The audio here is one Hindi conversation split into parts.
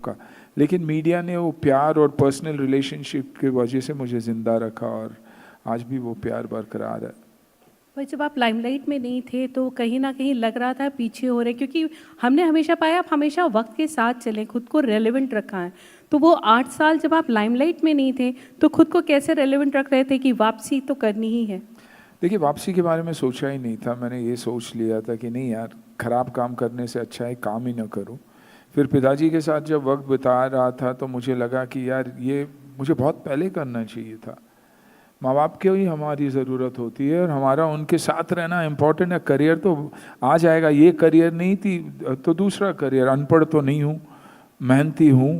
का। लेकिन मीडिया ने वो प्यार और पर्सनल रिलेशनशिप की वजह से मुझे ज़िंदा रखा और आज भी वो प्यार बरकरार है। पर जब आप लाइमलाइट में नहीं थे तो कहीं ना कहीं लग रहा था पीछे हो रहे, क्योंकि हमने हमेशा पाया आप हमेशा वक्त के साथ चले, खुद को रेलेवेंट रखा है। तो वो 8 साल जब आप लाइमलाइट में नहीं थे तो खुद को कैसे रेलेवेंट रख रहे थे कि वापसी तो करनी ही है? देखिए, वापसी के बारे में सोचा ही नहीं था। मैंने ये सोच लिया था कि नहीं यार, ख़राब काम करने से अच्छा है काम ही ना करूं। फिर पिताजी के साथ जब वक्त बिता रहा था तो मुझे लगा कि यार ये मुझे बहुत पहले करना चाहिए था। माँ बाप की ही हमारी ज़रूरत होती है और हमारा उनके साथ रहना इम्पोर्टेंट है। करियर तो आ जाएगा, ये करियर नहीं थी तो दूसरा करियर। अनपढ़ तो नहीं हूँ, मेहनती हूँ,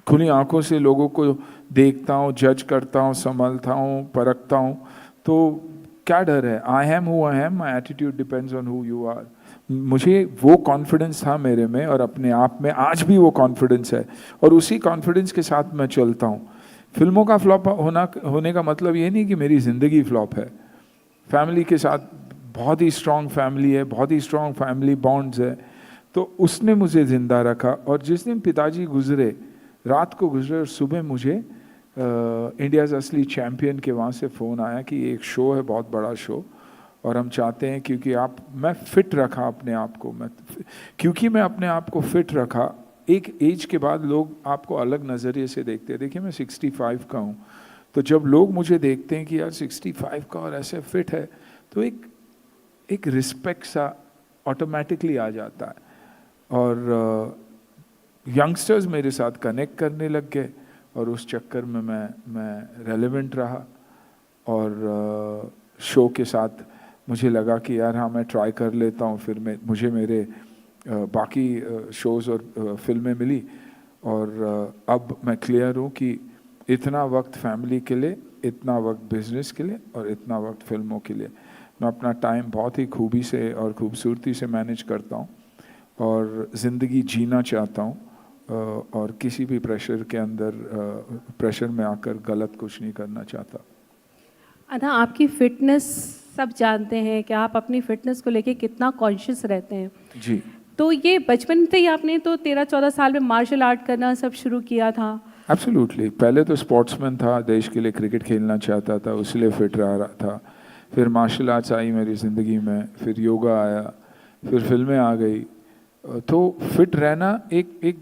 खुली आंखों से लोगों को देखता हूँ, जज करता हूँ, संभलता हूँ, परखता हूँ। तो क्या डर है? I am who I am, my attitude depends on who you are. मुझे वो कॉन्फिडेंस था मेरे में और अपने आप में आज भी वो कॉन्फिडेंस है और उसी कॉन्फिडेंस के साथ मैं चलता हूँ। फिल्मों का फ्लॉप होने का मतलब ये नहीं कि मेरी ज़िंदगी फ्लॉप है। फैमिली के साथ बहुत ही स्ट्रॉन्ग फैमिली है, बहुत ही स्ट्रॉन्ग फैमिली बॉन्ड्स है, तो उसने मुझे ज़िंदा रखा। और जिस दिन पिताजी गुजरे, रात को गुजरे और सुबह मुझे इंडियाज़ असली चैम्पियन के वहाँ से फ़ोन आया कि एक शो है, बहुत बड़ा शो, और हम चाहते हैं क्योंकि मैं फिट रखा अपने आप को, क्योंकि मैं अपने आप को फिट रखा। एक एज के बाद लोग आपको अलग नज़रिए से देखते हैं। देखिए, मैं 65 का हूँ, तो जब लोग मुझे देखते हैं कि यार 65 का और ऐसे फिट है, तो एक रिस्पेक्ट सा ऑटोमेटिकली आ जाता है। और यंगस्टर्स मेरे साथ कनेक्ट करने लग गए और उस चक्कर में मैं रेलेवेंट रहा। और शो के साथ मुझे लगा कि यार हाँ, मैं ट्राई कर लेता हूँ। फिर मुझे मेरे बाकी शोज़ और फिल्में मिली और अब मैं क्लियर हूँ कि इतना वक्त फैमिली के लिए, इतना वक्त बिजनेस के लिए और इतना वक्त फिल्मों के लिए, मैं अपना टाइम बहुत ही खूबी से और खूबसूरती से मैनेज करता हूँ और ज़िंदगी जीना चाहता हूँ। और किसी भी प्रेशर के अंदर प्रेशर में आकर गलत कुछ नहीं करना चाहता। अना, आपकी फिटनेस सब जानते हैं कि आप अपनी फिटनेस को लेके कितना कॉन्शियस रहते हैं। जी, तो ये बचपन से ही आपने तो 13-14 साल में मार्शल आर्ट करना सब शुरू किया था? एब्सोल्युटली। पहले तो स्पोर्ट्समैन था, देश के लिए क्रिकेट खेलना चाहता था, उसलिए फिट रहा था। फिर मार्शल आर्ट्स आई मेरी ज़िंदगी में, फिर योगा आया, फिर फिल्में आ गई। तो फिट रहना एक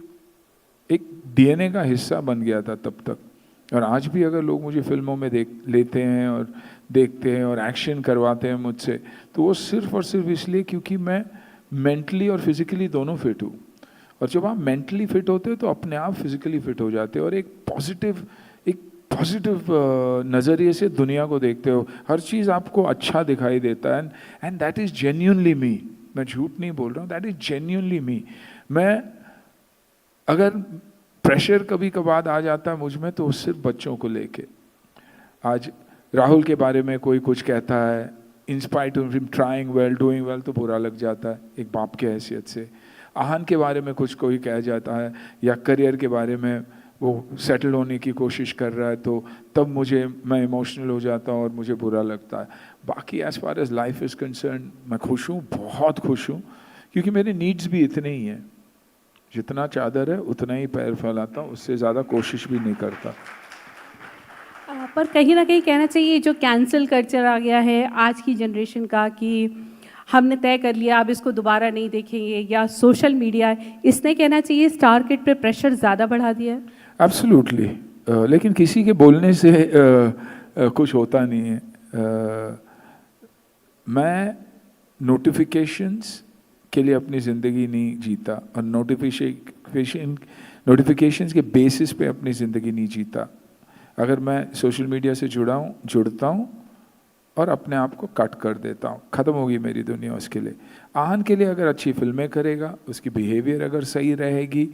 डीएनए का हिस्सा बन गया था तब तक। और आज भी अगर लोग मुझे फिल्मों में देख लेते हैं और देखते हैं और एक्शन करवाते हैं मुझसे, तो वो सिर्फ और सिर्फ इसलिए क्योंकि मैं मेंटली और फिजिकली दोनों फिट हूँ। और जब आप मेंटली फिट होते हो तो अपने आप फिजिकली फिट हो जाते हो और एक पॉजिटिव नज़रिए से दुनिया को देखते हो। हर चीज़ आपको अच्छा दिखाई देता है एंड दैट इज़ जेन्युइनली मी। मैं झूठ नहीं बोल रहा हूँ, दैट इज़ जेन्युइनली मी। मैं अगर प्रेशर कभी कभार आ जाता है मुझ में तो सिर्फ बच्चों को लेके। आज राहुल के बारे में कोई कुछ कहता है, in spite of him trying well, doing well, तो बुरा लग जाता है एक बाप के हैसियत से। आहन के बारे में कुछ कोई कह जाता है या करियर के बारे में वो सेटल होने की कोशिश कर रहा है, तो तब मैं इमोशनल हो जाता हूँ और मुझे बुरा लगता है। बाकी as far as life is concern, मैं खुश हूँ, बहुत खुश हूँ, क्योंकि मेरे नीड्स भी इतने ही हैं। जितना चादर है उतना ही पैर फैलाता हूँ, उससे ज़्यादा कोशिश भी नहीं करता। पर कहीं ना कहीं कहना चाहिए जो कैंसिल कल्चर आ गया है आज की जनरेशन का, कि हमने तय कर लिया अब इसको दोबारा नहीं देखेंगे, या सोशल मीडिया, इसने कहना चाहिए स्टार किड पे प्रेशर ज़्यादा बढ़ा दिया है? एब्सोल्युटली। लेकिन किसी के बोलने से कुछ होता नहीं है। मैं नोटिफिकेशंस के लिए अपनी ज़िंदगी नहीं जीता और नोटिफिकेशंस के बेसिस पे अपनी ज़िंदगी नहीं जीता। अगर मैं सोशल मीडिया से जुड़ता हूँ और अपने आप को कट कर देता हूँ, ख़त्म होगी मेरी दुनिया उसके लिए। आहन के लिए अगर अच्छी फिल्में करेगा, उसकी बिहेवियर अगर सही रहेगी,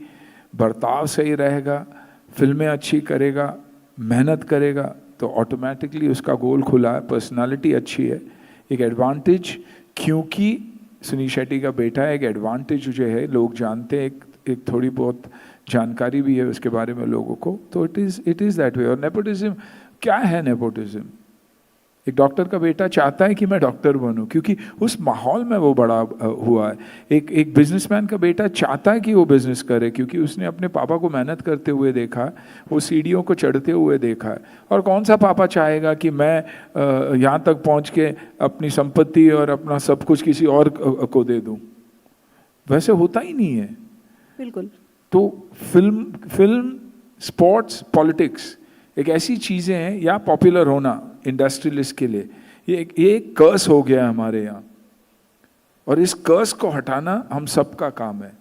बर्ताव सही रहेगा, फिल्में अच्छी करेगा, मेहनत करेगा, तो ऑटोमेटिकली उसका गोल खुला है। पर्सनालिटी अच्छी है, एक एडवांटेज, क्योंकि सुनील शेट्टी का बेटा है, एक एडवांटेज जो है लोग जानते हैं, एक थोड़ी बहुत जानकारी भी है उसके बारे में लोगों को, तो इट इज़ दैट वे। और नेपोटिज्म क्या है? नेपोटिज्म एक डॉक्टर का बेटा चाहता है कि मैं डॉक्टर बनूं क्योंकि उस माहौल में वो बड़ा हुआ है। एक बिजनेसमैन का बेटा चाहता है कि वो बिजनेस करे क्योंकि उसने अपने पापा को मेहनत करते हुए देखा है, वो सीढ़ियों को चढ़ते हुए देखा है। और कौन सा पापा चाहेगा कि मैं यहाँ तक पहुँच के अपनी संपत्ति और अपना सब कुछ किसी और को दे दूँ? वैसे होता ही नहीं है। बिल्कुल। तो फिल्म, स्पोर्ट्स, पॉलिटिक्स एक ऐसी चीज़ें हैं, या पॉपुलर होना इंडस्ट्रियलिस्ट के लिए, ये एक कर्स हो गया है हमारे यहाँ। और इस कर्स को हटाना हम सबका काम है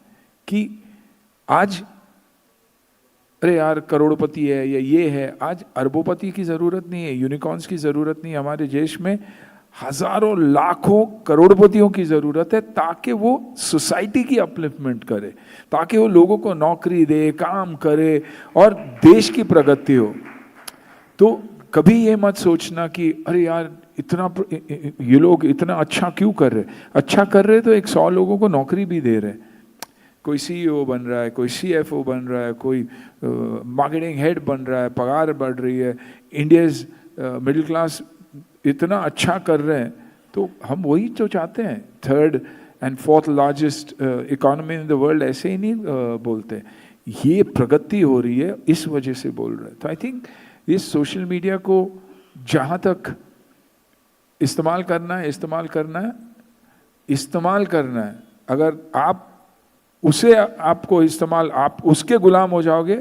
कि आज अरे यार करोड़पति है या ये है, आज अरबोपति की ज़रूरत नहीं है, यूनिकॉर्न्स की ज़रूरत नहीं है। हमारे देश में हजारों लाखों करोड़पतियों की ज़रूरत है ताकि वो सोसाइटी की अपलिफ्टमेंट करे, ताकि वो लोगों को नौकरी दे, काम करे और देश की प्रगति हो। तो कभी ये मत सोचना कि अरे यार इतना ये लोग इतना अच्छा क्यों कर रहे। अच्छा कर रहे तो 100 लोगों को नौकरी भी दे रहे। कोई सीईओ बन रहा है, कोई सीएफओ बन रहा है, कोई मार्केटिंग हेड बन रहा है, पगार बढ़ रही है, इंडियाज मिडिल क्लास इतना अच्छा कर रहे हैं। तो हम वही तो चाहते हैं। 3rd and 4th largest economy in the world ऐसे ही नहीं बोलते। ये प्रगति हो रही है इस वजह से बोल रहे हैं। तो आई थिंक इस सोशल मीडिया को जहाँ तक इस्तेमाल करना है, इस्तेमाल करना है। अगर आप उसे आपको इस्तेमाल, आप उसके गुलाम हो जाओगे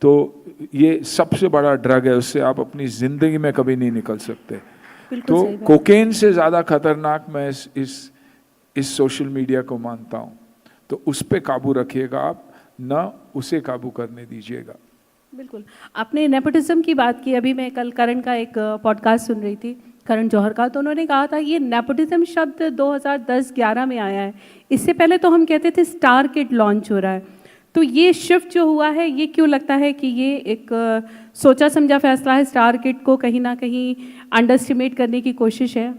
तो ये सबसे बड़ा ड्रग है, उससे आप अपनी ज़िंदगी में कभी नहीं निकल सकते। तो कोकेन से ज़्यादा खतरनाक मैं इस सोशल मीडिया को मानता हूँ। तो उस पे काबू रखिएगा आप, ना उसे काबू करने दीजिएगा। बिल्कुल। आपने नेपोटिज्म की बात की। अभी मैं कल करण का एक पॉडकास्ट सुन रही थी, करण जौहर का, तो उन्होंने कहा था ये नेपोटिज्म शब्द 2010-11 में आया है। इससे पहले तो हम कहते थे स्टार किड लॉन्च हो रहा है। तो ये शिफ्ट जो हुआ है, ये क्यों लगता है कि ये एक सोचा समझा फैसला है? स्टार किड को कहीं ना कहीं अंडरस्टिमेट करने की कोशिश है?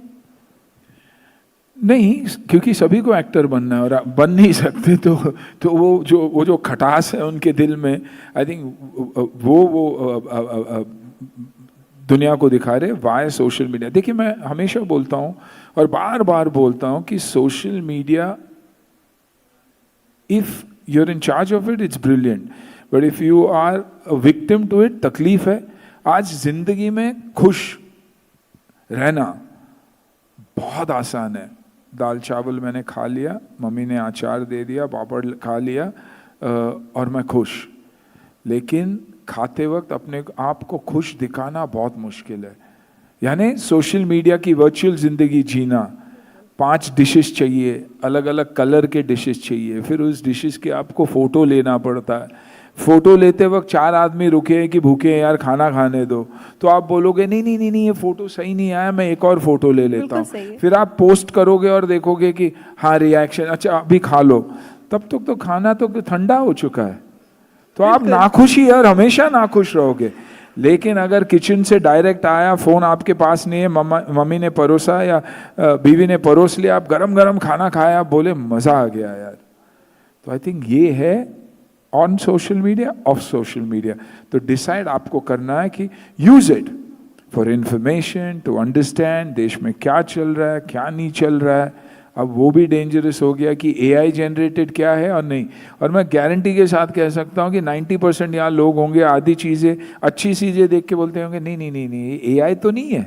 नहीं, क्योंकि सभी को एक्टर बनना है और बन नहीं सकते। तो वो जो खटास है उनके दिल में, आई थिंक वो दुनिया को दिखा रहे वाय सोशल मीडिया। देखिए, मैं हमेशा बोलता हूँ और बार बार बोलता हूँ कि social media, if you are in charge of it, it's brilliant, but if you are a victim to it, तकलीफ है। आज जिंदगी में खुश रहना बहुत आसान है। दाल चावल मैंने खा लिया, मम्मी ने अचार दे दिया, पापड़ खा लिया और मैं खुश। लेकिन खाते वक्त अपने आप को खुश दिखाना बहुत मुश्किल है। यानी सोशल मीडिया की वर्चुअल ज़िंदगी जीना। 5 डिशेस चाहिए, अलग अलग कलर के डिशेस चाहिए, फिर उस डिशेस के आपको फ़ोटो लेना पड़ता है। फ़ोटो लेते वक्त 4 आदमी रुके हैं कि भूखे हैं यार खाना खाने दो, तो आप बोलोगे नहीं नहीं नहीं नहीं ये फ़ोटो सही नहीं आया, मैं एक और फ़ोटो ले लेता हूँ। फिर आप पोस्ट करोगे और देखोगे कि हाँ रिएक्शन, अच्छा अभी खा लो, तब तक तो खाना तो ठंडा हो चुका है। तो आप नाखुश ही यार, हमेशा नाखुश रहोगे। लेकिन अगर किचन से डायरेक्ट आया, फ़ोन आपके पास नहीं है, मम्मी ने परोसा या बीवी ने परोस लिया, आप गरम गरम खाना खाया, आप बोले मज़ा आ गया यार। तो आई थिंक ये है on social media, of social media. तो डिसाइड आपको करना है कि use it for information, to understand देश में क्या चल रहा है, क्या नहीं चल रहा है। अब वो भी डेंजरस हो गया कि एआई जनरेटेड क्या है और नहीं। और मैं गारंटी के साथ कह सकता हूँ कि 90% यहाँ लोग होंगे, आधी चीज़ें अच्छी चीज़ें देख के बोलते होंगे नहीं नहीं नहीं नहीं एआई तो नहीं है।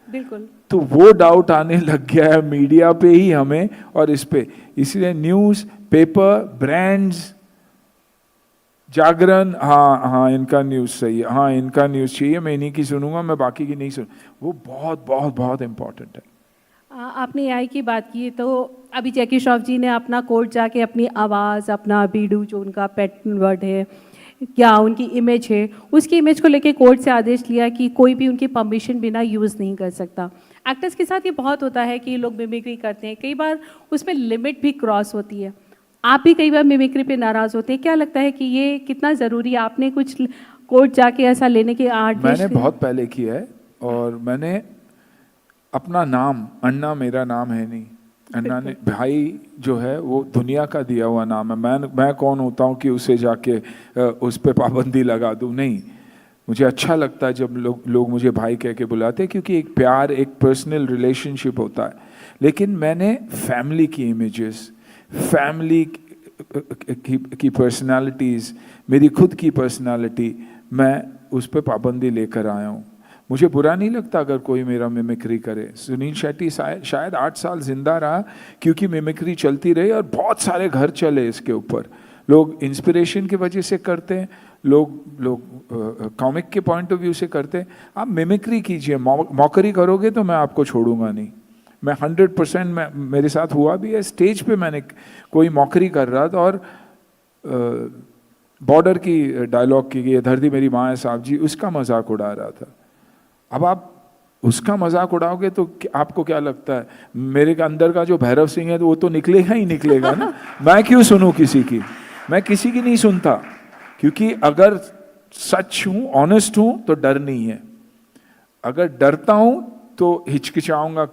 बिल्कुल। तो वो डाउट आने लग गया है मीडिया पे ही हमें और इस पे। इसलिए न्यूज़ पेपर, ब्रांड्स, जागरण, हाँ इनका न्यूज़ सही है, हाँ इनका न्यूज़ चाहिए, मैं इन्हीं की सुनूंगा, मैं बाकी की नहीं सुन। वो बहुत बहुत बहुत इम्पॉर्टेंट है। आपने एआई की बात की, तो अभी जैकी श्रॉफ जी ने अपना कोर्ट जाके अपनी आवाज़, अपना बीडू जो उनका पेट वर्ड है या उनकी इमेज है, उसकी इमेज को लेके कोर्ट से आदेश लिया कि कोई भी उनकी परमिशन बिना यूज़ नहीं कर सकता। एक्टर्स के साथ ये बहुत होता है कि लोग मिमिक्री करते हैं, कई बार उसमें लिमिट भी क्रॉस होती है। आप भी कई बार मिमिक्री पे नाराज़ होते हैं, क्या लगता है कि ये कितना ज़रूरी है? आपने कुछ कोर्ट जाके ऐसा लेने के आदेश? मैंने बहुत पहले किया है और मैंने अपना नाम, अन्ना मेरा नाम है नहीं, अन्ना ने भाई जो है वो दुनिया का दिया हुआ नाम है। मैं कौन होता हूँ कि उसे जाके उस पर पाबंदी लगा दूँ? नहीं। मुझे अच्छा लगता है जब लोग मुझे भाई कह के बुलाते हैं, क्योंकि एक प्यार, एक पर्सनल रिलेशनशिप होता है। लेकिन मैंने फैमिली की इमेजेस, फैमिली की पर्सनालिटीज़, मेरी खुद की पर्सनालिटी, मैं उस पर पाबंदी लेकर आया हूँ। मुझे बुरा नहीं लगता अगर कोई मेरा मिमिक्री करे। सुनील शेट्टी शायद 8 साल जिंदा रहा क्योंकि मिमिक्री चलती रही, और बहुत सारे घर चले इसके ऊपर। लोग इंस्पिरेशन की वजह से करते हैं, लोग कॉमिक के पॉइंट ऑफ व्यू से करते हैं। आप मिमिक्री कीजिए, मौकरी करोगे तो मैं आपको छोड़ूंगा नहीं। मैं 100% मेरे साथ हुआ भी है। स्टेज पे मैंने कोई मौकरी कर रहा था और बॉर्डर की डायलॉग की गई, धरती मेरी माँ है साहब जी, उसका मजाक उड़ा रहा था। अब आप उसका मजाक उड़ाओगे तो आपको क्या लगता है, मेरे अंदर का जो भैरव सिंह है तो वो तो निकलेगा ही निकलेगा ना। मैं क्यों सुनूं किसी की? मैं किसी की नहीं सुनता, क्योंकि अगर सच हूं, ऑनेस्ट हूं तो डर नहीं है। अगर डरता हूं तो हिचकिचाऊंगा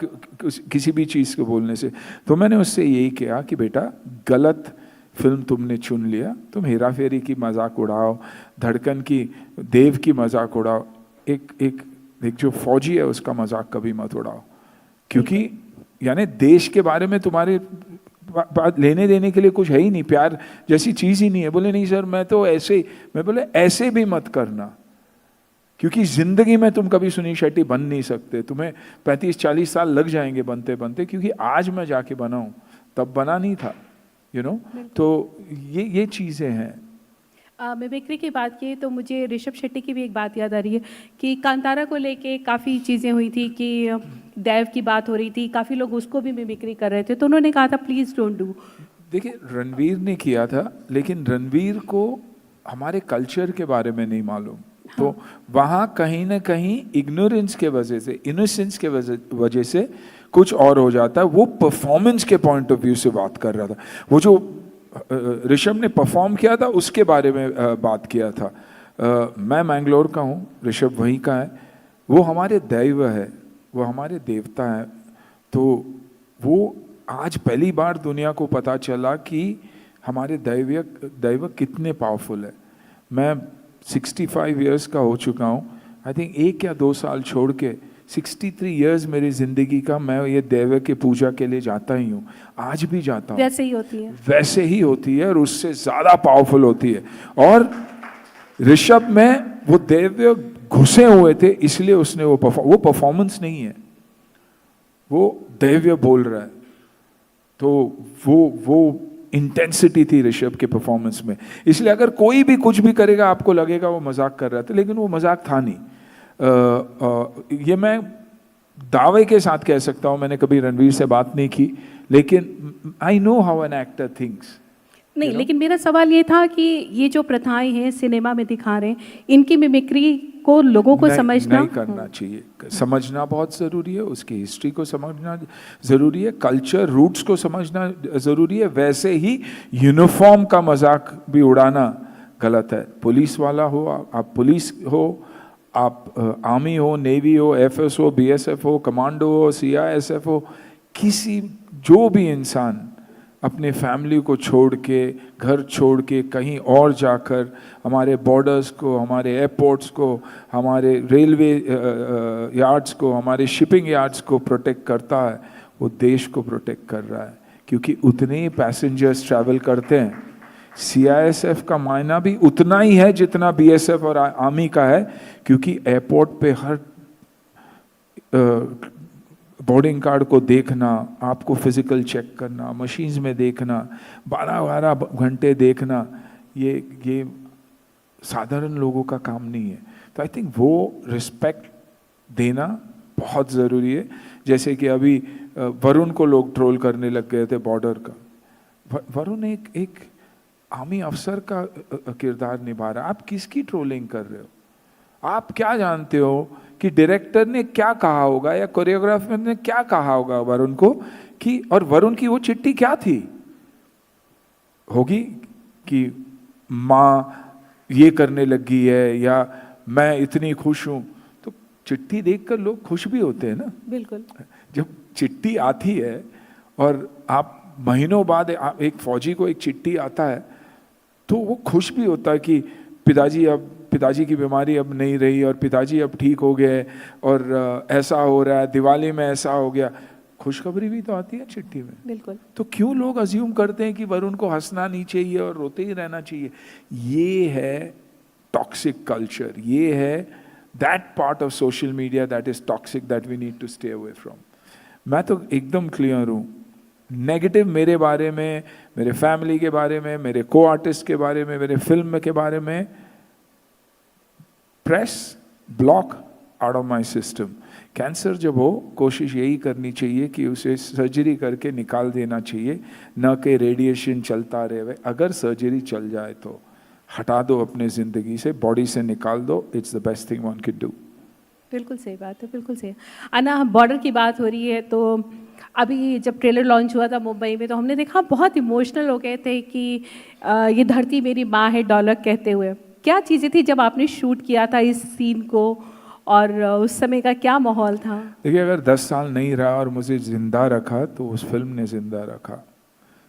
किसी भी चीज़ को बोलने से। तो मैंने उससे यही किया कि बेटा, गलत फिल्म तुमने चुन लिया, तुम हेरा फेरी की मजाक उड़ाओ, धड़कन की, देव की मजाक उड़ाओ, एक जो फौजी है उसका मजाक कभी मत उड़ाओ। क्योंकि यानी देश के बारे में तुम्हारे बात लेने देने के लिए कुछ है ही नहीं, प्यार जैसी चीज़ ही नहीं है। बोले नहीं सर मैं तो ऐसे, मैं बोले ऐसे भी मत करना, क्योंकि जिंदगी में तुम कभी सुनील शेट्टी बन नहीं सकते। तुम्हें 35-40 साल लग जाएंगे बनते बनते, क्योंकि आज मैं जाके बना हूँ, तब बना नहीं था, यू नो। तो ये चीज़ें हैं। मिमिक्री की बात की तो मुझे ऋषभ शेट्टी की भी एक बात याद आ रही है कि कांतारा को लेके काफ़ी चीज़ें हुई थी कि देव की बात हो रही थी, काफ़ी लोग उसको भी मिमिक्री कर रहे थे, तो उन्होंने कहा था प्लीज़ डोंट डू। देखिए, रणवीर ने किया था, लेकिन रणवीर को हमारे कल्चर के बारे में नहीं मालूम। तो वहाँ कहीं ना कहीं इग्नोरेंस के वजह से, इनोसेंस के वजह से कुछ और हो जाता है। वो परफॉर्मेंस के पॉइंट ऑफ व्यू से बात कर रहा था। वो जो ऋषभ ने परफॉर्म किया था उसके बारे में बात किया था। मैं मैंगलोर का हूँ, ऋषभ वहीं का है। वो हमारे दैव है, वो हमारे देवता है। तो वो आज पहली बार दुनिया को पता चला कि हमारे दैव कितने पावरफुल है। मैं 65 इयर्स का हो चुका हूँ। आई थिंक 1 या 2 साल छोड़ के 63 इयर्स मेरी जिंदगी का मैं ये दैव के पूजा के लिए जाता ही हूँ, आज भी जाता हूँ। वैसे ही होती है, वैसे ही होती है, और उससे ज्यादा पावरफुल होती है। और ऋषभ में वो दैव घुसे हुए थे, इसलिए उसने वो परफॉर्मेंस नहीं है, वो दैव बोल रहा है। तो वो इंटेंसिटी थी ऋषभ के परफॉर्मेंस में। इसलिए अगर कोई भी कुछ भी करेगा आपको लगेगा वो मजाक कर रहा था, लेकिन वो मजाक था नहीं। ये मैं दावे के साथ कह सकता हूँ। मैंने कभी रणवीर से बात नहीं की, लेकिन I know how an actor thinks. नहीं, लेकिन मेरा सवाल ये था कि ये जो प्रथाएं हैं सिनेमा में दिखा रहे हैं, इनकी मिमिक्री को लोगों को समझना नहीं करना चाहिए। समझना बहुत ज़रूरी है, उसकी हिस्ट्री को समझना ज़रूरी है, कल्चर रूट्स को समझना ज़रूरी है। वैसे ही यूनिफॉर्म का मजाक भी उड़ाना गलत है। पुलिस वाला हो, आप पुलिस हो, आप आर्मी हो, नेवी हो, एफएस हो, बीएसएफ हो, कमांडो हो, सीआईएसएफ हो, किसी जो भी इंसान अपने फैमिली को छोड़ के, घर छोड़ के कहीं और जाकर हमारे बॉर्डर्स को, हमारे एयरपोर्ट्स को, हमारे रेलवे यार्ड्स को, हमारे शिपिंग यार्ड्स को प्रोटेक्ट करता है, वो देश को प्रोटेक्ट कर रहा है। क्योंकि उतने ही पैसेंजर्स ट्रैवल करते हैं। सीआईएसएफ का मायना भी उतना ही है जितना बीएसएफ और आर्मी का है, क्योंकि एयरपोर्ट पे हर बोर्डिंग कार्ड को देखना, आपको फिजिकल चेक करना, मशीन्स में देखना, 12-12 घंटे देखना, ये साधारण लोगों का काम नहीं है। तो आई थिंक वो रिस्पेक्ट देना बहुत ज़रूरी है। जैसे कि अभी वरुण को लोग ट्रोल करने लग गए थे बॉर्डर का। वरुण एक आर्मी अफसर का किरदार निभा रहा है। आप किसकी ट्रोलिंग कर रहे हो? आप क्या जानते हो कि डायरेक्टर ने क्या कहा होगा या कोरियोग्राफर ने क्या कहा होगा वरुण को, कि और वरुण की वो चिट्ठी क्या थी होगी कि माँ ये करने लगी है या मैं इतनी खुश हूं। तो चिट्ठी देखकर लोग खुश भी होते हैं ना। बिल्कुल। जब चिट्ठी आती है और आप महीनों बाद एक फौजी को एक चिट्ठी आता है तो वो खुश भी होता है कि पिताजी अब पिताजी की बीमारी अब नहीं रही और पिताजी अब ठीक हो गए और ऐसा हो रहा है, दिवाली में ऐसा हो गया, खुशखबरी भी तो आती है चिट्ठी में। बिल्कुल। तो क्यों लोग अज्यूम करते हैं कि वरुण को हंसना नहीं चाहिए और रोते ही रहना चाहिए? ये है टॉक्सिक कल्चर, ये है that part of social media that is toxic, that we need to stay away from. मैं तो एकदम क्लियर हूँ, नेगेटिव मेरे बारे में, मेरे फैमिली के बारे में, मेरे को आर्टिस्ट के बारे में, मेरे फिल्म के बारे में, press block out of my system. Cancer जब हो, कोशिश यही करनी चाहिए कि उसे सर्जरी करके निकाल देना चाहिए, न कि रेडिएशन चलता रहे। अगर सर्जरी चल जाए तो हटा दो अपने ज़िंदगी से, बॉडी से निकाल दो, it's the best thing one can do. बिल्कुल सही बात है, बिल्कुल सही। अन्ना, बॉर्डर की बात हो रही है तो अभी जब ट्रेलर लॉन्च हुआ था मुंबई में तो हमने देखा बहुत इमोशनल हो गए थे कि ये धरती मेरी माँ है डॉलर कहते हुए। क्या चीज़ें थी जब आपने शूट किया था इस सीन को, और उस समय का क्या माहौल था? देखिए, अगर 10 साल नहीं रहा और मुझे ज़िंदा रखा तो उस फिल्म ने ज़िंदा रखा।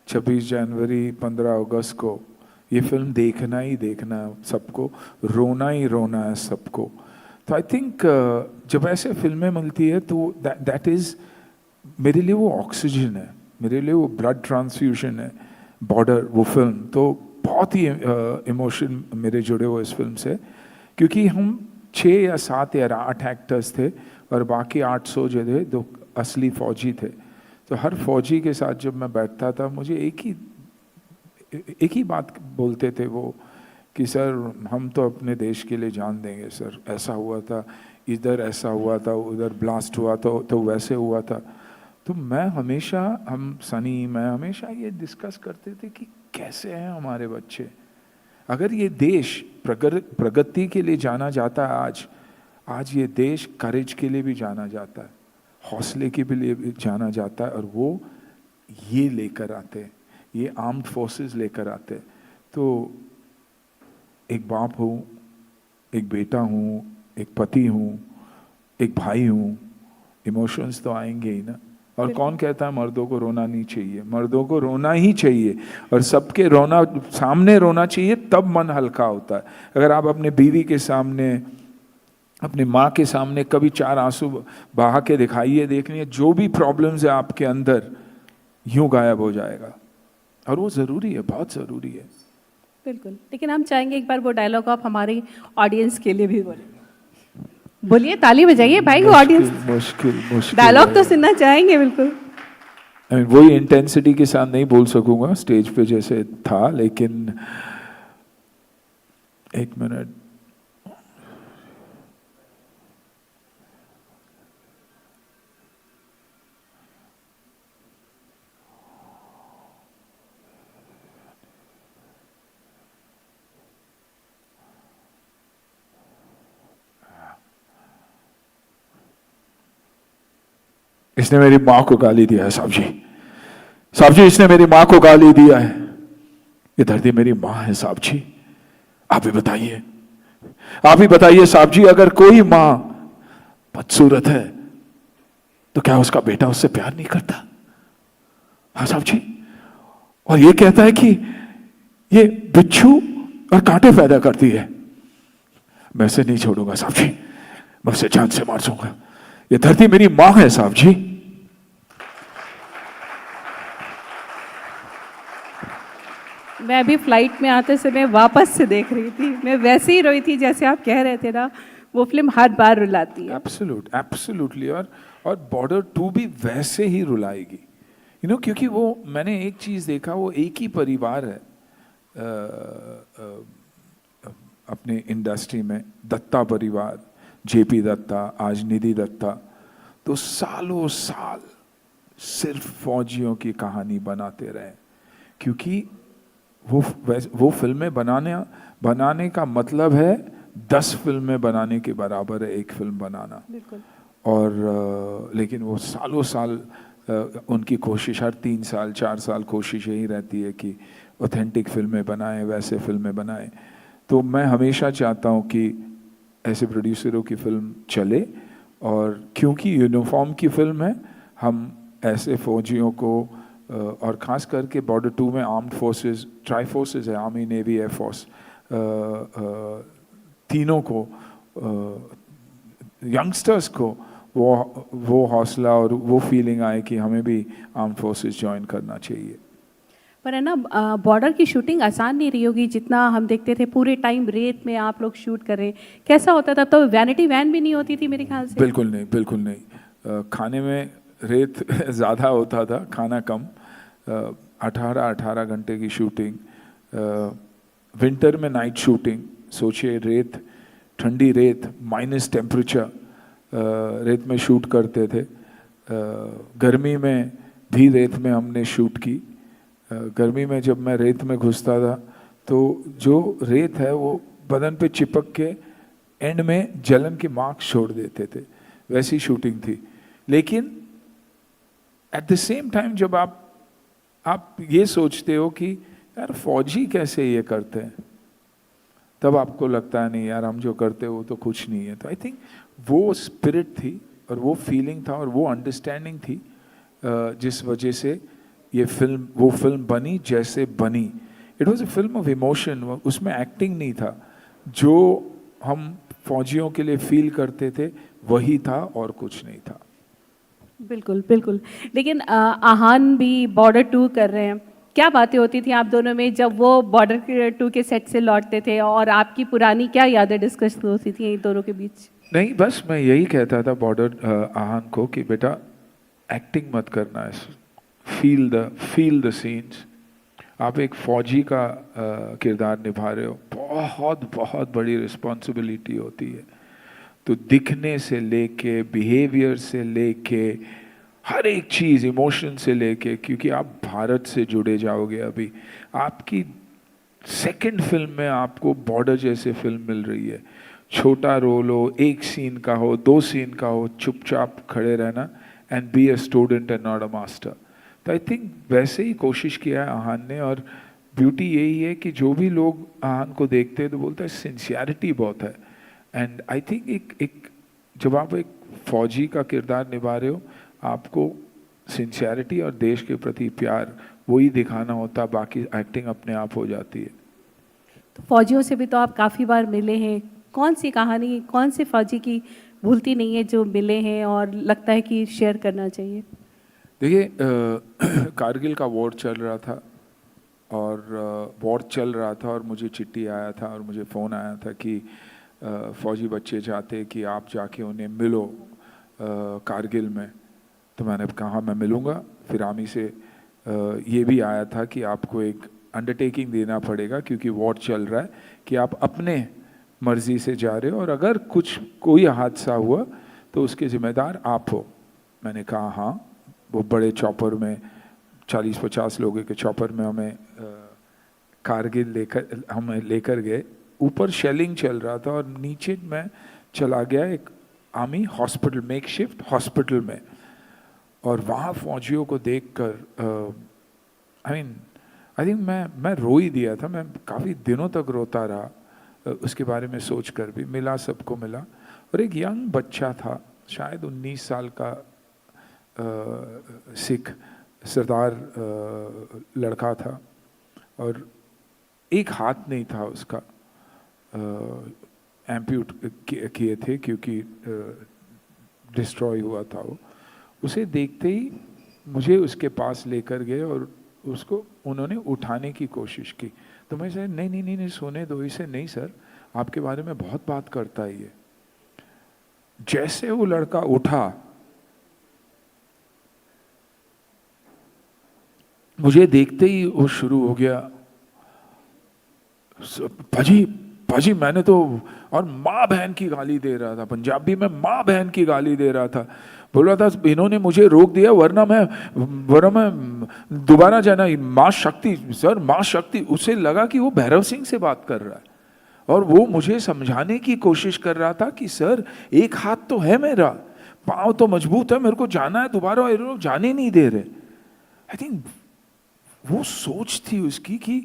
26 जनवरी 15 अगस्त को ये फिल्म देखना ही देखना है सबको, रोना ही रोना है सबको। तो आई थिंक जब ऐसे फिल्में मिलती है तो दैट इज़ मेरे लिए वो ऑक्सीजन है, मेरे लिए वो ब्लड ट्रांसफ्यूजन है। बॉर्डर वो फिल्म तो बहुत ही इमोशन मेरे जुड़े हुए इस फिल्म से, क्योंकि हम 6 या 7 या 8 एक्टर्स थे और बाकी 800 जो थे दो असली फौजी थे। तो हर फौजी के साथ जब मैं बैठता था मुझे एक ही बात बोलते थे वो, कि सर हम तो अपने देश के लिए जान देंगे सर, ऐसा हुआ था, इधर ऐसा हुआ था, उधर ब्लास्ट हुआ तो वैसे हुआ था। तो मैं हमेशा, मैं हमेशा ये डिस्कस करते थे कि कैसे हैं हमारे बच्चे। अगर ये देश प्रगति के लिए जाना जाता है आज ये देश करेज के लिए भी जाना जाता है, हौसले के लिए भी जाना जाता है, और वो ये लेकर आते हैं, ये आर्म्ड फोर्सेस लेकर आते हैं। तो एक बाप हूँ, एक बेटा हूँ, एक पति हूँ, एक भाई हूँ, इमोशंस तो आएंगे ही ना। और कौन कहता है मर्दों को रोना नहीं चाहिए? मर्दों को रोना ही चाहिए, और सबके रोना सामने रोना चाहिए, तब मन हल्का होता है। अगर आप अपने बीवी के सामने, अपने माँ के सामने कभी 4 आंसू बहा के दिखाइए, देखिए जो भी प्रॉब्लम्स है आपके अंदर यूं गायब हो जाएगा। और वो ज़रूरी है, बहुत ज़रूरी है। बिल्कुल। लेकिन हम चाहेंगे एक बार वो डायलॉग आप हमारी ऑडियंस के लिए भी बोलिए, ताली बजाइए भाई, वो ऑडियंस मुश्किल डायलॉग तो सुनना चाहेंगे। बिल्कुल। वही इंटेंसिटी के साथ नहीं बोल सकूंगा स्टेज पे जैसे था, लेकिन एक मिनट। इसने मेरी माँ को गाली दिया है साहब जी, इसने मेरी माँ को गाली दिया है। ये धरती मेरी माँ है साहब जी। आप ही बताइए साहब जी, अगर कोई माँ बदसूरत है तो क्या उसका बेटा उससे प्यार नहीं करता? हाँ साहब जी। और ये कहता है कि ये बिच्छू और कांटे पैदा करती है। मैं उसे नहीं छोड़ूंगा साहब जी, मैं उसे जान से मार दूंगा। ये धरती मेरी माँ है साहब जी। मैं अभी फ्लाइट में आते समय वापस से देख रही थी, मैं वैसे ही रोई थी जैसे आप कह रहे थे ना। वो फिल्म हर बार रुलाती है। एब्सोल्युटली। और बॉर्डर 2 भी वैसे ही रुलाएगी, क्योंकि वो, मैंने एक चीज देखा, वो एक ही परिवार है अपने इंडस्ट्री में, दत्ता परिवार, जेपी दत्ता, आज निधि दत्ता। तो सालों साल सिर्फ फौजियों की कहानी बनाते रहे, क्योंकि वो फिल्में बनाने का मतलब है 10 फिल्में बनाने के बराबर है एक फिल्म बनाना। बिल्कुल। और लेकिन वो सालों साल उनकी कोशिश, हर 3 साल 4 साल कोशिश यही रहती है कि ऑथेंटिक फिल्में बनाएं, वैसे फिल्में बनाएं। तो मैं हमेशा चाहता हूँ कि ऐसे प्रोड्यूसरों की फिल्म चले, और क्योंकि यूनिफॉर्म की फिल्म है, हम ऐसे फौजियों को, और ख़ास करके बॉर्डर 2 में आर्म्ड फोर्सेस, ट्राई फोर्सेस है, आर्मी नेवी एयर फोर्स, तीनों को यंगस्टर्स को वो हौसला और वो फीलिंग आए कि हमें भी आर्म फोर्सेस ज्वाइन करना चाहिए। पर है ना, बॉर्डर की शूटिंग आसान नहीं रही होगी, जितना हम देखते थे पूरे टाइम रेत में आप लोग शूट कर रहे हैं, कैसा होता था? तो वैनिटी वैन भी नहीं होती थी मेरे ख्याल से। बिल्कुल नहीं, बिल्कुल नहीं। खाने में रेत ज़्यादा होता था, खाना कम। 18 घंटे की शूटिंग, विंटर में नाइट शूटिंग। सोचिए, रेत, ठंडी रेत, माइनस टेम्परेचर, रेत में शूट करते थे। गर्मी में भी रेत में हमने शूट की। गर्मी में जब मैं रेत में घुसता था तो जो रेत है वो बदन पे चिपक के एंड में जलन के मार्क्स छोड़ देते थे, वैसी शूटिंग थी। लेकिन एट द सेम टाइम जब आप ये सोचते हो कि यार फौजी कैसे ये करते हैं, तब आपको लगता है नहीं यार हम जो करते हैं वो तो कुछ नहीं है। तो आई थिंक वो स्पिरिट थी और वो फीलिंग था और वो अंडरस्टैंडिंग थी जिस वजह से वो फिल्म बनी जैसे बनी। It was a film of emotion. उसमें एक्टिंग नहीं था, जो हम फौजियों के लिए फील करते थे वही था और कुछ नहीं था। बिल्कुल बिल्कुल। लेकिन आहान भी बॉर्डर 2 कर रहे हैं, क्या बातें होती थी आप दोनों में जब वो बॉर्डर 2 के सेट से लौटते थे, और आपकी पुरानी क्या यादें डिस्कस होती थी इन दोनों के बीच? नहीं, बस मैं यही कहता था बॉर्डर आहान को कि बेटा एक्टिंग मत करना है, फील द सीन्स। आप एक फौजी का किरदार निभा रहे हो, बहुत बहुत बड़ी रिस्पॉन्सिबिलिटी होती है। तो दिखने से लेके, बिहेवियर से लेके, हर एक चीज़, इमोशन से लेके, क्योंकि आप भारत से जुड़े जाओगे। अभी आपकी सेकंड फिल्म में आपको बॉर्डर जैसे फिल्म मिल रही है। छोटा रोल हो, एक सीन का हो, 2 सीन का हो, चुपचाप खड़े रहना and be a student and not a master. तो आई थिंक वैसे ही कोशिश किया है आहान ने। और ब्यूटी यही है कि जो भी लोग आहान को देखते हैं तो बोलते हैं सिंसियरिटी बहुत है। एंड आई थिंक एक जब आप एक फौजी का किरदार निभा रहे हो, आपको सिंसियरिटी और देश के प्रति प्यार वही दिखाना होता, बाकी एक्टिंग अपने आप हो जाती है। तो फौजियों से भी तो आप काफ़ी बार मिले हैं, कौन सी कहानी, कौन से फौजी की भूलती नहीं है जो मिले हैं और लगता है कि शेयर करना चाहिए? देखिए, कारगिल का वॉर चल रहा था और मुझे चिट्ठी आया था और मुझे फ़ोन आया था कि फ़ौजी बच्चे चाहते कि आप जाके उन्हें मिलो कारगिल में। तो मैंने कहा मैं मिलूँगा। फिर आर्मी से ये भी आया था कि आपको एक अंडरटेकिंग देना पड़ेगा क्योंकि वॉर चल रहा है, कि आप अपने मर्ज़ी से जा रहे हो और अगर कोई हादसा हुआ तो उसके ज़िम्मेदार आप हो। मैंने कहा हाँ। वो बड़े चॉपर में 40-50 लोगों के चॉपर में हमें कारगिल लेकर गए। ऊपर शेलिंग चल रहा था और नीचे मैं चला गया एक आर्मी हॉस्पिटल, मेकशिफ्ट हॉस्पिटल में। और वहाँ फौजियों को देखकर आई थिंक मैं रो ही दिया था। मैं काफ़ी दिनों तक रोता रहा उसके बारे में सोचकर भी। मिला, सबको मिला। और एक यंग बच्चा था, शायद 19 साल का सिख सरदार लड़का था और एक हाथ नहीं था उसका, एम्प्यूट किए थे क्योंकि डिस्ट्रॉय हुआ था वो। उसे देखते ही मुझे उसके पास लेकर गए और उसको उन्होंने उठाने की कोशिश की। तो मैं सर नहीं सोने दो इसे, नहीं सर आपके बारे में बहुत बात करता है ये। जैसे वो लड़का उठा, मुझे देखते ही वो शुरू हो गया, पाजी मैंने तो, और माँ बहन की गाली दे रहा था, पंजाबी में माँ बहन की गाली दे रहा था। बोल रहा था इन्होंने मुझे रोक दिया वरना मैं दोबारा जाना। माँ शक्ति सर, माँ शक्ति। उसे लगा कि वो भैरव सिंह से बात कर रहा है और वो मुझे समझाने की कोशिश कर रहा था कि सर एक हाथ तो है मेरा, पाँव तो मजबूत है, मेरे को जाना है दोबारा, ये लोग जाने नहीं दे रहे। आई थिंक वो सोच थी उसकी कि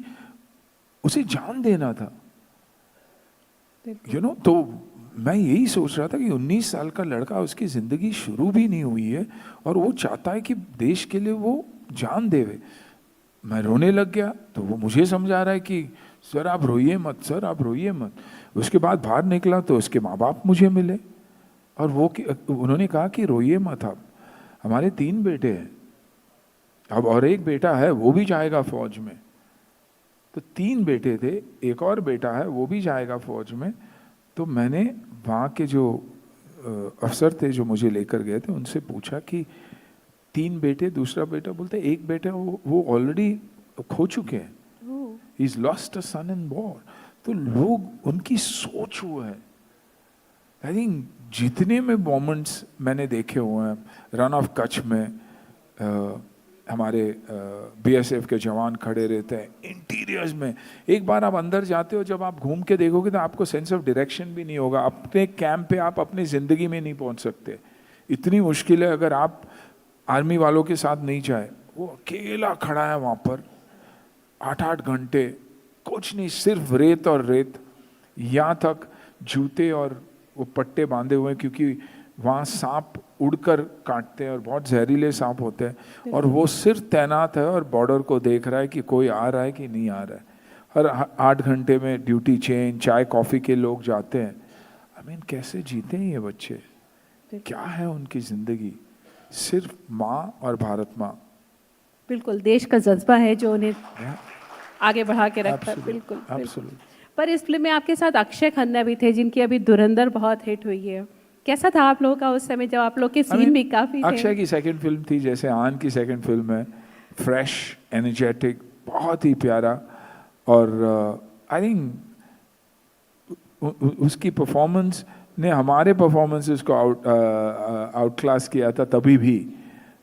उसे जान देना था, यू नो। तो मैं यही सोच रहा था कि 19 साल का लड़का, उसकी ज़िंदगी शुरू भी नहीं हुई है और वो चाहता है कि देश के लिए वो जान देवे। मैं रोने लग गया तो वो मुझे समझा रहा है कि सर आप रोइए मत, सर आप रोइए मत। उसके बाद बाहर निकला तो उसके माँ बाप मुझे मिले और उन्होंने कहा कि रोइए मत आप, हमारे 3 बेटे हैं अब और एक बेटा है वो भी जाएगा फौज में। तो 3 बेटे थे, एक और बेटा है वो भी जाएगा फौज में। तो मैंने वहाँ के जो अफसर थे जो मुझे लेकर गए थे उनसे पूछा कि 3 बेटे, दूसरा बेटा बोलते एक बेटा वो ऑलरेडी खो चुके हैं, he is lost a son in war. तो लोग उनकी सोच वो है। आई थिंक जितने में मोमेंट्स मैंने देखे हुए हैं, रन ऑफ कच्छ में हमारे बीएसएफ के जवान खड़े रहते हैं इंटीरियर्स में। एक बार आप अंदर जाते हो, जब आप घूम के देखोगे तो आपको सेंस ऑफ डायरेक्शन भी नहीं होगा। अपने कैंप पे आप अपनी ज़िंदगी में नहीं पहुंच सकते, इतनी मुश्किल है। अगर आप आर्मी वालों के साथ नहीं जाए, वो अकेला खड़ा है वहाँ पर 8-8 घंटे, कुछ नहीं, सिर्फ रेत और रेत, यहाँ तक जूते और वो पट्टे बांधे हुए हैं क्योंकि वहाँ सांप उड़कर काटते हैं और बहुत जहरीले सांप होते हैं। और वो सिर्फ तैनात है और बॉर्डर को देख रहा है कि कोई आ रहा है कि नहीं आ रहा है। हर 8 घंटे में ड्यूटी चेंज, चाय कॉफ़ी के लोग जाते हैं। आई मीन कैसे जीते हैं ये बच्चे, क्या है उनकी ज़िंदगी? सिर्फ माँ और भारत माँ। बिल्कुल, देश का जज्बा है जो उन्हें आगे बढ़ा के रखता है। बिल्कुल, बिल्कुल। पर इस फिल्म में आपके साथ अक्षय खन्ना भी थे जिनकी अभी धुरंधर बहुत हिट हुई है। कैसा था आप लोगों का उस समय जब आप लोग के सीन भी काफी थे? अक्षय की सेकंड फिल्म थी, जैसे आन की सेकंड फिल्म है, फ्रेश, एनर्जेटिक, बहुत ही प्यारा। और आई थिंक उसकी परफॉर्मेंस ने हमारे परफॉर्मेंसेस को आउट क्लास किया था तभी भी।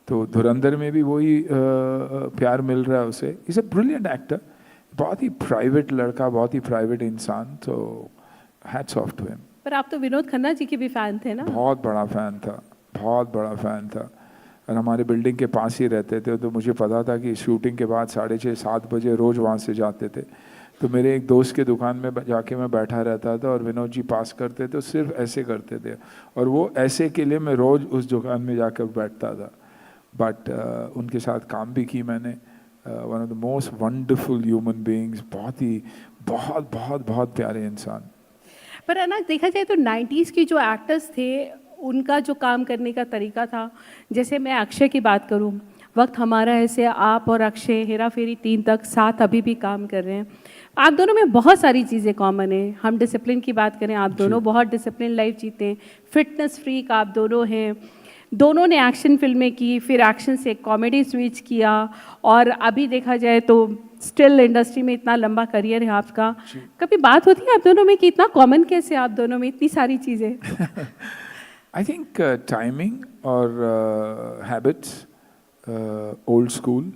तो धुरंधर में भी वही प्यार मिल रहा है उसे। इज अ ब्रिलियंट एक्टर, बहुत ही प्राइवेट लड़का, बहुत ही प्राइवेट इंसान। तो हैट्स ऑफ टू हिम। पर आप तो विनोद खन्ना जी के भी फैन थे ना? बहुत बड़ा फैन था, बहुत बड़ा फैन था। और हमारे बिल्डिंग के पास ही रहते थे, तो मुझे पता था कि शूटिंग के बाद 6:30-7 बजे रोज़ वहाँ से जाते थे। तो मेरे एक दोस्त के दुकान में जाके मैं बैठा रहता था और विनोद जी पास करते तो सिर्फ ऐसे करते थे, और वो ऐसे के लिए मैं रोज़ उस दुकान में जाकर बैठता था। बट उनके साथ काम भी की मैंने। One of the most wonderful human beings, बहुत बहुत बहुत प्यारे इंसान। पर है ना, देखा जाए तो 90s की जो एक्टर्स थे उनका जो काम करने का तरीका था, जैसे मैं अक्षय की बात करूं, वक्त हमारा ऐसे, आप और अक्षय हेरा फेरी 3 तक साथ अभी भी काम कर रहे हैं। आप दोनों में बहुत सारी चीज़ें कॉमन हैं। हम डिसिप्लिन की बात करें, आप दोनों बहुत डिसिप्लिन लाइफ जीते हैं। फिटनेस फ्रीक आप दोनों हैं। दोनों ने एक्शन फिल्में की, फिर एक्शन से कॉमेडी स्विच किया, और अभी देखा जाए तो स्टिल इंडस्ट्री में इतना लंबा करियर है आपका। कभी बात होती है आप दोनों में कि इतना कॉमन कैसे आप दोनों में इतनी सारी चीज़ें? आई थिंक टाइमिंग और हैबिट्स, ओल्ड स्कूल,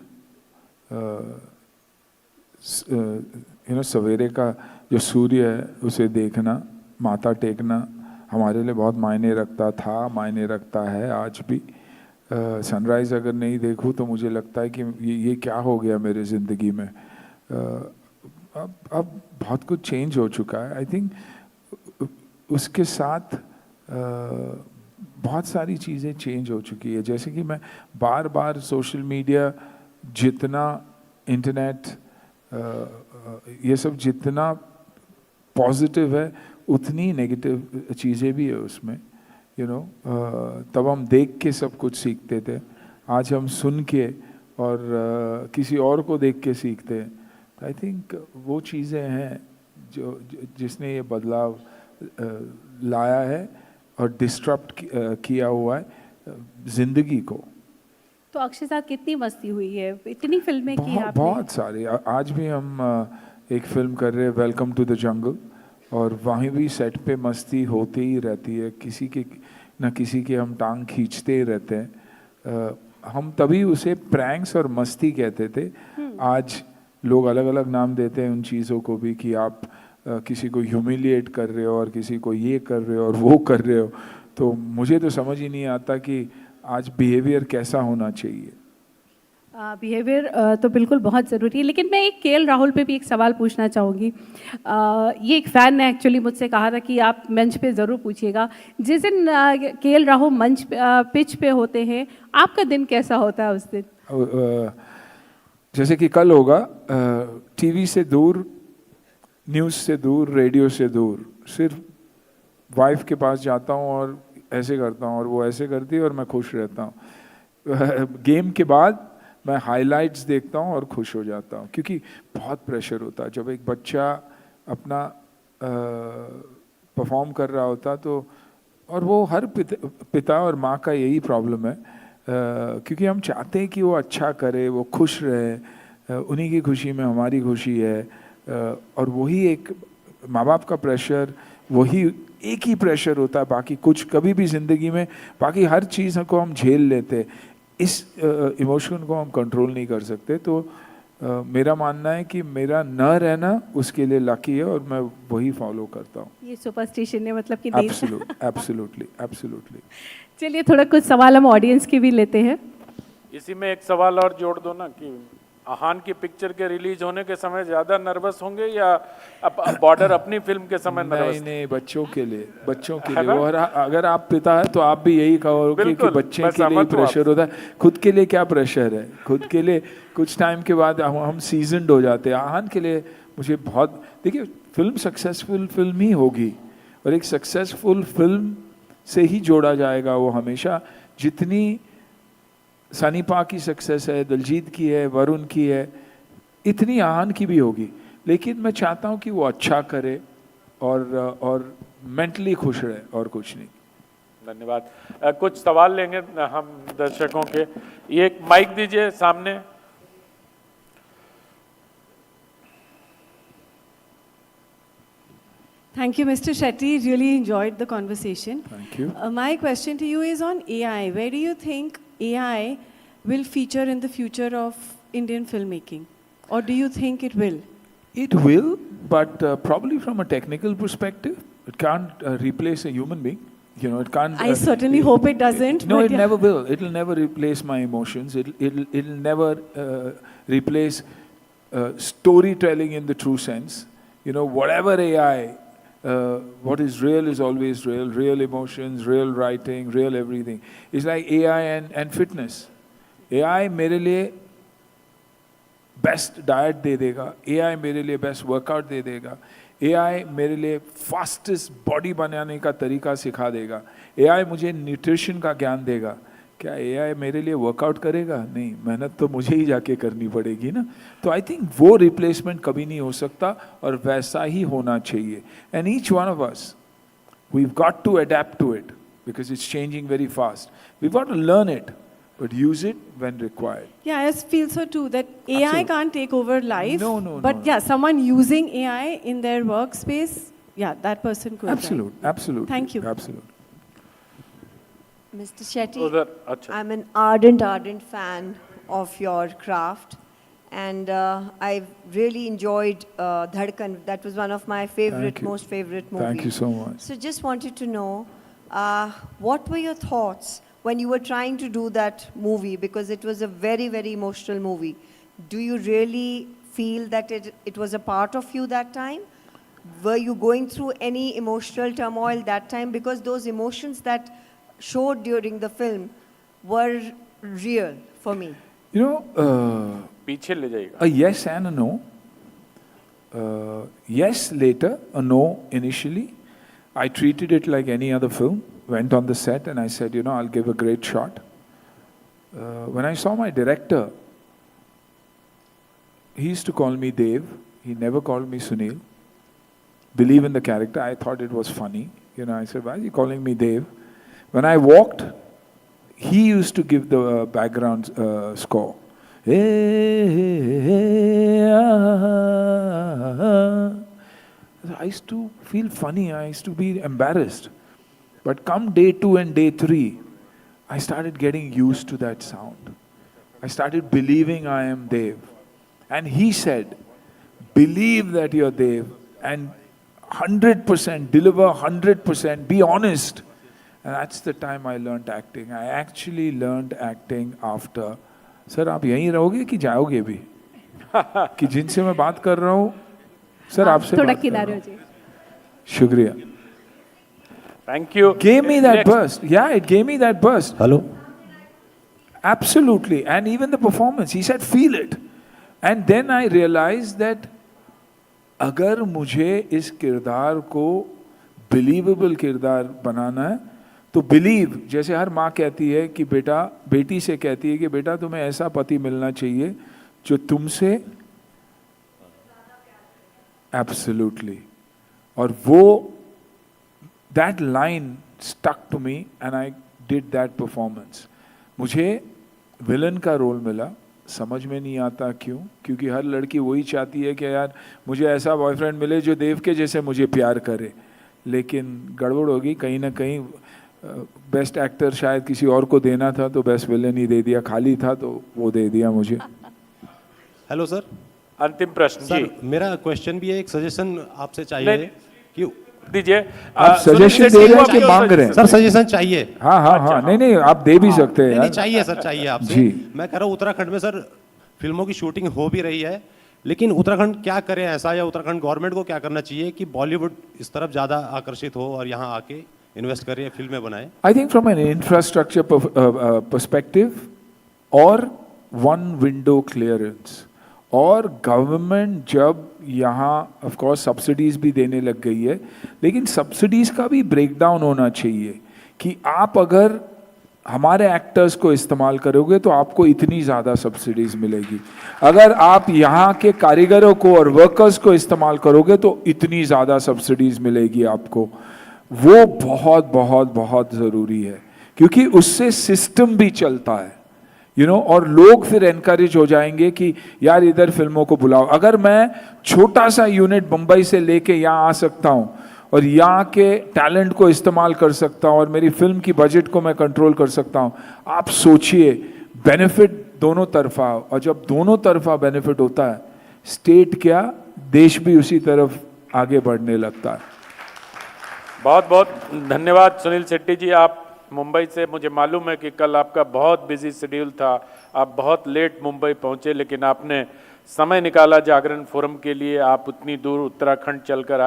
सवेरे का जो सूर्य है उसे देखना, माथा टेकना हमारे लिए बहुत मायने रखता था, मायने रखता है आज भी। सनराइज़ अगर नहीं देखूँ तो मुझे लगता है कि ये क्या हो गया मेरे ज़िंदगी में। अब बहुत कुछ चेंज हो चुका है। आई थिंक उसके साथ बहुत सारी चीज़ें चेंज हो चुकी है। जैसे कि मैं बार बार सोशल मीडिया, जितना इंटरनेट, ये सब जितना पॉजिटिव है उतनी नेगेटिव चीज़ें भी है उसमें, तब हम देख के सब कुछ सीखते थे, आज हम सुन के और किसी और को देख के सीखते हैं। आई थिंक वो चीज़ें हैं जो जिसने ये बदलाव लाया है और डिस्टर्ब किया हुआ है ज़िंदगी को। तो अक्षय साथ कितनी मस्ती हुई है, इतनी फिल्में की आपने? बहुत सारी। आज भी हम एक फिल्म कर रहे हैं, वेलकम टू द जंगल, और वहीं भी सेट पे मस्ती होती ही रहती है। किसी के न किसी के हम टांग खींचते ही रहते हैं। हम तभी उसे प्रैंक्स और मस्ती कहते थे। आज लोग अलग अलग नाम देते हैं उन चीज़ों को भी, कि आप किसी को ह्यूमिलिएट कर रहे हो और किसी को ये कर रहे हो और वो कर रहे हो। तो मुझे तो समझ ही नहीं आता कि आज बिहेवियर कैसा होना चाहिए। बिहेवियर तो बिल्कुल बहुत ज़रूरी है, लेकिन मैं एक केएल राहुल पे भी एक सवाल पूछना चाहूँगी। ये एक फ़ैन ने एक्चुअली मुझसे कहा था कि आप मंच पे ज़रूर पूछिएगा। जिस दिन केएल राहुल मंच पिच पे होते हैं, आपका दिन कैसा होता है उस दिन? जैसे कि कल होगा, टीवी से दूर न्यूज़ से दूर, रेडियो से दूर, सिर्फ वाइफ के पास जाता हूँ और ऐसे करता हूँ और वो ऐसे करती है और मैं खुश रहता हूँ। गेम के बाद मैं हाइलाइट्स देखता हूँ और खुश हो जाता हूँ, क्योंकि बहुत प्रेशर होता है जब एक बच्चा अपना परफॉर्म कर रहा होता तो, और वो हर पिता और माँ का यही प्रॉब्लम है, क्योंकि हम चाहते हैं कि वो अच्छा करे, वो खुश रहे, उन्हीं की खुशी में हमारी खुशी है, और वही एक माँ बाप का प्रेशर, वही एक ही प्रेशर होता है, बाकी कुछ कभी भी ज़िंदगी में बाकी हर चीज़ को हम झेल लेते, इस इमोशन को हम कंट्रोल नहीं कर सकते। तो मेरा मानना है कि मेरा न रहना उसके लिए लकी है और मैं वही फॉलो करता हूँ। ये सुपरस्टिशन है, मतलब कि नहीं। Absolutely absolutely. चलिए थोड़ा कुछ सवाल हम ऑडियंस के भी लेते हैं। इसी में एक सवाल और जोड़ दो ना कि आहान की पिक्चर के रिलीज होने के समय ज्यादा नर्वस होंगे या बॉर्डर अपनी फिल्म के समय नर्वस? नहीं, बच्चों के लिए और अगर आप पिता है तो आप भी यही कहोगे कि बच्चे के लिए प्रेशर होता है, खुद के लिए क्या प्रेशर है? खुद के लिए कुछ टाइम के बाद हम सीजनड हो जाते हैं। आहान के लिए मुझे बहुत, देखिए फिल्म सक्सेसफुल फिल्म ही होगी और एक सक्सेसफुल फिल्म से ही जोड़ा जाएगा वो हमेशा। जितनी सनी पा की सक्सेस है, दिलजीत की है, वरुण की है, इतनी आहान की भी होगी, लेकिन मैं चाहता हूँ कि वो अच्छा करे और मेंटली खुश रहे और कुछ नहीं। धन्यवाद। कुछ सवाल लेंगे हम दर्शकों के। ये एक माइक दीजिए सामने। Thank you, Mr. Shetty. Really enjoyed the conversation. Thank you. My question to you is on AI. Where do you think AI will feature in the future of Indian filmmaking? Or do you think it will? It will, but probably from a technical perspective. It can't replace a human being. You know, it can't. I certainly hope it doesn't. No, but it yeah. never will. It'll never replace my emotions. It'll never replace storytelling in the true sense. You know, whatever AI, what is real is always real. Real emotions, real writing, real everything. It's like AI and fitness. AI मेरे लिए बेस्ट डाइट दे देगा, AI मेरे लिए बेस्ट वर्कआउट दे देगा, AI मेरे लिए फास्टेस्ट बॉडी बनाने का तरीका सिखा देगा, AI मुझे न्यूट्रिशन का ज्ञान देगा। क्या AI मेरे लिए वर्कआउट करेगा? नहीं, मेहनत तो मुझे ही जाके करनी पड़ेगी ना। तो आई थिंक वो रिप्लेसमेंट कभी नहीं हो सकता और वैसा ही होना चाहिए। And each one of us, we've got to adapt to it because it's changing very fast. We've got to learn it, but use it when required. Yeah, I feel so too, that AI Absolutely. can't take over life. No, But no. yeah, someone using AI in their workspace, yeah, that person could. Absolutely. Thank you. Absolutely. Mr. Shetty, उधर अच्छा। I'm an ardent fan of your craft, and I've really enjoyed Dhadkan. That was one of my Thank you. most favorite movies. Thank you so much. So just wanted to know, what were your thoughts when you were trying to do that movie? Because it was a very, very emotional movie. Do you really feel that it was a part of you that time? Were you going through any emotional turmoil that time? Because those emotions that showed during the film were real for me. You know, पीछे ले जाइएगा। a yes and a no. Yes later, a no initially. I treated it like any other film. Went on the set and I said, you know, I'll give a great shot. When I saw my director, he used to call me Dev. He never called me Sunil. Believe in the character. I thought it was funny. You know, I said, why is he calling me Dev? When I walked, he used to give the background score. I used to feel funny. I used to be embarrassed. But come day 2 and day 3, I started getting used to that sound. I started believing I am Dev. And he said, believe that you're Dev and 100%, deliver 100%, be honest. And that's the time I learned acting. I actually learned acting after. Sir आप यहीं रहोगे कि जाओगे भी? कि जिनसे मैं बात कर रहा हूँ, सर आपसे थोड़ा बात कर किनारे रहा हो हूँ। जी। शुक्रिया। Thank you. Gave me that Next. burst. Yeah, it gave me that burst. Hello. Absolutely. And even the performance, he said, feel it. And then I realized that अगर मुझे इस किरदार को बिलीवेबल किरदार बनाना है तो बिलीव, जैसे हर माँ कहती है कि बेटा, बेटी से कहती है कि बेटा तुम्हें ऐसा पति मिलना चाहिए जो तुमसे एब्सोल्युटली, और वो that line stuck to me and I did that performance. मुझे विलन का रोल मिला, समझ में नहीं आता क्यों, क्योंकि हर लड़की वही चाहती है कि यार मुझे ऐसा बॉयफ्रेंड मिले जो देव के जैसे मुझे प्यार करे, लेकिन गड़बड़ होगी कहीं ना कहीं। बेस्ट एक्टर शायद किसी और को देना था तो बेस्ट विलन ही दे दिया, खाली था तो वो दे दिया मुझे। Hello sir. अंतिम प्रश्न सर जी मेरा क्वेश्चन भी है, एक सजेशन आपसे चाहिए नहीं। कि दीजिए। आप सजेशन दे रहे हैं कि मांग रहे हैं? सर सजेशन चाहिए। हाँ हाँ हाँ, नहीं नहीं, आप दे भी सकते हैं नहीं, नहीं यार। चाहिए सर, चाहिए आपसे। जी। मैं कह रहा हूँ उत्तराखंड में सर फिल्मों की शूटिंग हो भी रही है, लेकिन उत्तराखंड क्या करे ऐसा, या उत्तराखंड गवर्नमेंट को क्या करना चाहिए कि बॉलीवुड इस तरफ ज़्यादा आकर्षित हो और यहाँ आके इन्वेस्ट करे, फिल्में बनाए? I think from an infrastructure perspective or one window clearance, और गवर्नमेंट जब यहाँ ऑफ कोर्स सब्सिडीज भी देने लग गई है, लेकिन सब्सिडीज का भी ब्रेकडाउन होना चाहिए कि आप अगर हमारे एक्टर्स को इस्तेमाल करोगे तो आपको इतनी ज़्यादा सब्सिडीज मिलेगी, अगर आप यहाँ के कारीगरों को और वर्कर्स को इस्तेमाल करोगे तो इतनी ज़्यादा सब्सिडीज मिलेगी आपको। वो बहुत बहुत बहुत ज़रूरी है, क्योंकि उससे सिस्टम भी चलता है, यू नो, और लोग फिर एनकरेज हो जाएंगे कि यार इधर फिल्मों को बुलाओ। अगर मैं छोटा सा यूनिट बम्बई से लेके यहाँ आ सकता हूँ और यहाँ के टैलेंट को इस्तेमाल कर सकता हूँ और मेरी फिल्म की बजट को मैं कंट्रोल कर सकता हूँ, आप सोचिए बेनिफिट दोनों तरफा, और जब दोनों तरफा बेनिफिट होता है, स्टेट क्या देश भी उसी तरफ आगे बढ़ने लगता है। बहुत बहुत धन्यवाद सुनील शेट्टी जी। आप मुंबई से, मुझे मालूम है कि कल आपका बहुत बिजी शेड्यूल था, आप बहुत लेट मुंबई पहुंचे, लेकिन आपने समय निकाला जागरण फोरम के लिए, आप उतनी दूर उत्तराखंड चलकर आए।